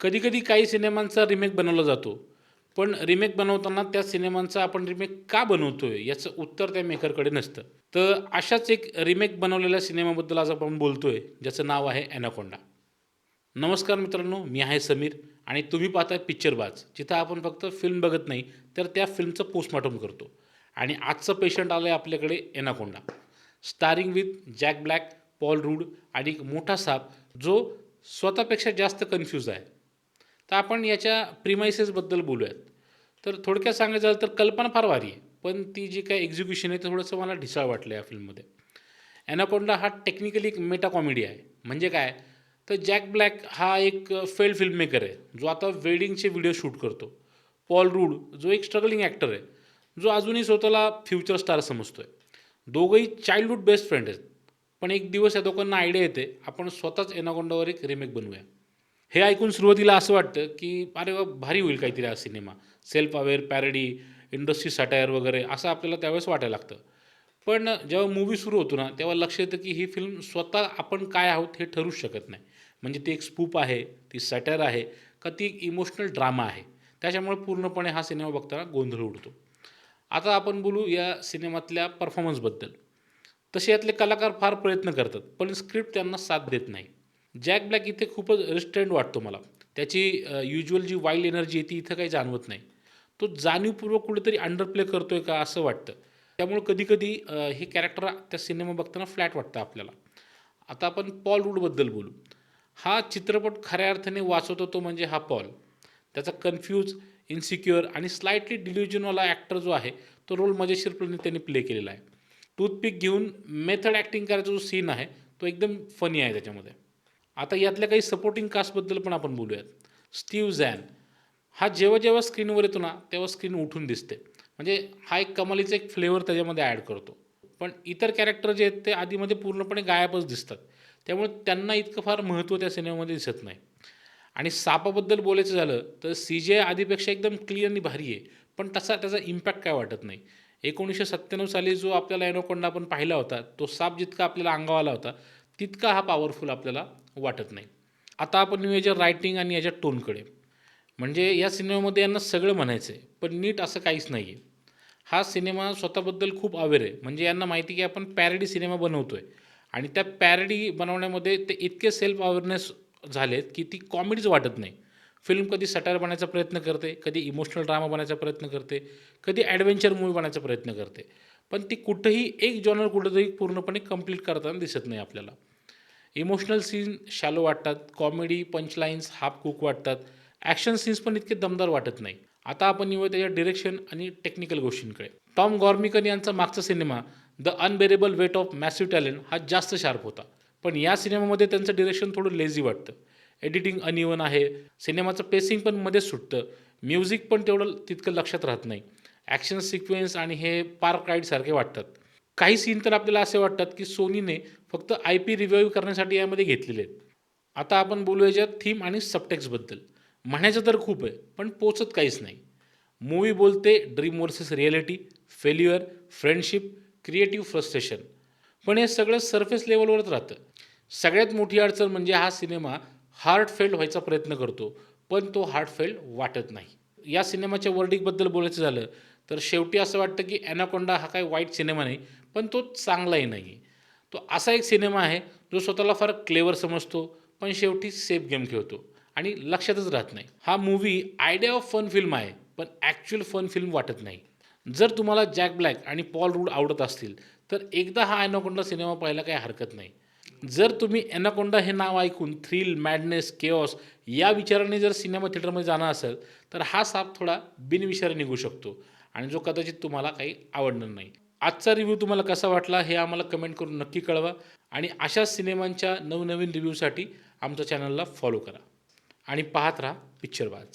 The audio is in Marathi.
कधी-कधी काही सिनेमांचा रिमेक बनवला जातो. पण रिमेक बनवताना त्या सिनेमांचा आपण रिमेक का बनवतोय याचं उत्तर त्या मेकरकडे नसतं. तर अशाच एक रिमेक बनवलेल्या सिनेमाबद्दल आज आपण बोलतोय, ज्याचं नाव आहे एनाकोंडा. नमस्कार मित्रांनो, मी आहे समीर आणि तुम्ही पाहताय पिक्चरबाज, जिथं आपण फक्त फिल्म बघत नाही, तर त्या फिल्मचं पोस्टमॉर्टम करतो. आणि आजचं पेशंट आलं आहे आपल्याकडे Anaconda. Starring with Jack Black, Paul Rudd आणि एक मोठा साप, जो स्वतःपेक्षा जास्त कन्फ्यूज आहे. तर आपण याच्या प्रिमाइसेसबद्दल बोलूयात. तर थोडक्यात सांगायचं झालं तर कल्पना फार भारी आहे. पण ती जी काही एक्झिक्युशन आहे ते थोडंसं मला ढिसाळ वाटलं या फिल्ममध्ये. ॲनाकोंडा हा टेक्निकली एक मेटा कॉमेडी आहे. म्हणजे काय? तर जॅक ब्लॅक हा एक फेल्ड फिल्म मेकर आहे, जो आता वेडिंगचे व्हिडिओ शूट करतो. पॉल रूड जो एक स्ट्रगलिंग ॲक्टर आहे, जो अजूनही स्वतःला फ्युचर स्टार समजतोय. दोघंही चाइल्डहूड बेस्ट फ्रेंड आहेत. पण एक दिवस या दोघांना आयडिया येते, आपण स्वतःच एनाकोंडावर एक रिमेक बनवूया. हे ऐकून सुरुवातीला असं वाटतं, की अरे वाह! भारी होईल काहीतरी हा cinema. Self aware, parody, industry satire वगैरे असं आपल्याला त्यावेळेस वाटायला लागतं. पण जेव्हा मूव्ही सुरू होतो ना, तेव्हा लक्ष येतं, की ही फिल्म स्वतः आपण काय आहोत हे ठरवूच शकत नाही. म्हणजे ती एक स्पूफ आहे, ती सटायर आहे का ती एक इमोशनल ड्रामा आहे. त्याच्यामुळे पूर्णपणे हा सिनेमा बघताना गोंधळ उडतो. आता आपण बोलू या सिनेमातल्या परफॉर्मन्सबद्दल. तसे यातले कलाकार फार प्रयत्न करतात, पण स्क्रिप्ट त्यांना साथ देत नाही. जॅक ब्लॅक इथे खूपच रिस्ट्रेंट वाटतो मला. त्याची युज्युअल जी वाईल्ड एनर्जी आहे ती इथं काही जाणवत नाही. तो जाणीवपूर्वक कुठेतरी अंडर प्ले करतोय का असं वाटतं. त्यामुळे कधी-कधी हे कॅरेक्टर त्या सिनेमा बघताना फ्लॅट वाटतं आपल्याला. आता आपण पॉल रूडबद्दल बोलू. हा चित्रपट खऱ्या अर्थाने वाचवतो तो म्हणजे हा पॉल. त्याचा कन्फ्यूज, इन्सिक्युअर आणि स्लाइटली डिल्युजनवाला ॲक्टर जो आहे, तो रोल मजेशीरपणे त्यांनी प्ले केलेला आहे. टूथपिक घेऊन मेथड ॲक्टिंग करायचा जो सीन आहे, तो एकदम फनी आहे त्याच्यामध्ये. आता यातल्या काही सपोर्टिंग कास्टबद्दल पण आपण बोलूयात. स्टीव्ह झॅन हा जेव्हा स्क्रीनवर येतो ना, तेव्हा स्क्रीन उठून दिसते. म्हणजे हा एक कमालीचा एक फ्लेवर त्याच्यामध्ये ॲड करतो. पण इतर कॅरेक्टर जे आहेत ते आधीमध्ये पूर्णपणे गायबच दिसतात. त्यामुळे त्यांना इतकं फार महत्त्व त्या सिनेमामध्ये दिसत नाही. आणि सापाबद्दल बोलायचं झालं तर सी-जे आधीपेक्षा एकदम क्लिअर आणि भारी आहे. पण तसा त्याचा इम्पॅक्ट काय वाटत नाही. 1997 साली जो आपल्याला एनाकोंडा आपण पाहिला होता, तो साप जितका आपल्याला अंगावर आला होता, तितका हा पॉवरफुल आपल्याला वाटत नाही. आता आपण येऊ याच्या रायटिंग आणि याच्या टोनकडे. म्हणजे या सिनेमामध्ये यांना सगळं म्हणायचं आहे, पण नीट असं काहीच नाही आहे. हा सिनेमा स्वतःबद्दल खूप अवेअर आहे. म्हणजे यांना माहिती आहे की आपण पॅरडी सिनेमा बनवतोय आणि त्या पॅरडी बनवण्यामध्ये ते इतके सेल्फ अवेअरनेस झालेत, की ती कॉमेडीच वाटत नाही. फिल्म कधी सटायर बनायचा प्रयत्न करते, कधी इमोशनल ड्रामा बनायचा प्रयत्न करते, कधी ॲडव्हेंचर मूव्ही बनायचा प्रयत्न करते. पण ती कुठेही एक जॉनर कुठेतरी पूर्णपणे कंप्लीट करताना दिसत नाही आपल्याला. इमोशनल सीन शॅलो वाटतात, कॉमेडी पंचलाईन्स हाफ कूक वाटतात, ॲक्शन सीन्स पण इतके दमदार वाटत नाही. आता आपण येऊया त्याच्या डिरेक्शन आणि टेक्निकल गोष्टींकडे. टॉम गॉर्मिकन यांचा मागचा cinema The Unbearable Weight of Massive Talent हा जास्त शार्प होता. पण या सिनेमामध्ये त्यांचं डिरेक्शन थोडं लेझी वाटतं. एडिटिंग अनइवन आहे, सिनेमाचं पेसिंग पण मध्येच सुटतं, म्युझिक पण तेवढं तितकं लक्षात राहत नाही. ॲक्शन सिक्वेन्स आणि हे पार्क राईडसारखे वाटतात. काही सीन तर आपल्याला असे वाटतात, की सोनीने फक्त आय-पी रिवाईव्ह करण्यासाठी यामध्ये घेतलेले आहेत. आता आपण बोलू याच्यात थीम आणि सबटेक्स्टबद्दल. म्हणायचं तर खूप आहे, पण पोचत काहीच नाही. मूव्ही बोलते dream versus reality, failure, friendship, creative frustration. पण हे सगळं सरफेस लेव्हलवरच राहतं. सगळ्यात मोठी अडचण म्हणजे हा सिनेमा हार्टफेल्ड व्हायचा प्रयत्न करतो, पण तो हार्टफेल्ड वाटत नाही. या सिनेमाच्या वर्डिंगबद्दल बोलायचं झालं, तर शेवटी असं वाटतं की ॲनाकोंडा हा काही वाईट सिनेमा नाही, पण तो चांगलाही नाही आहे. तो असा एक सिनेमा आहे, जो स्वतःला फार क्लेवर समजतो, पण शेवटी सेफ गेम खेळतो आणि लक्षातच राहत नाही. हा movie idea of fun film आहे, पण ॲक्चुअल फन फिल्म वाटत नाही. जर तुम्हाला जॅक ब्लॅक आणि पॉल रूड आवडत असतील, तर एकदा हा ॲनाकोंडा सिनेमा पाहायला काही हरकत नाही. जर तुम्ही एनाकोंडा हे नाव ऐकून थ्रिल, मॅडनेस, केओस या विचाराने जर सिनेमा थिएटरमध्ये जाणार असेल, तर हा साप थोडा बिनविषारी निघू शकतो आणि जो कदाचित तुम्हाला काही आवडणार नाही. आजचा रिव्ह्यू तुम्हाला कसा वाटला हे आम्हाला कमेंट करून नक्की कळवा आणि अशाच सिनेमांच्या नवनवीन रिव्ह्यूसाठी आमच्या चॅनलला फॉलो करा आणि पाहत राहा पिक्चरबाज.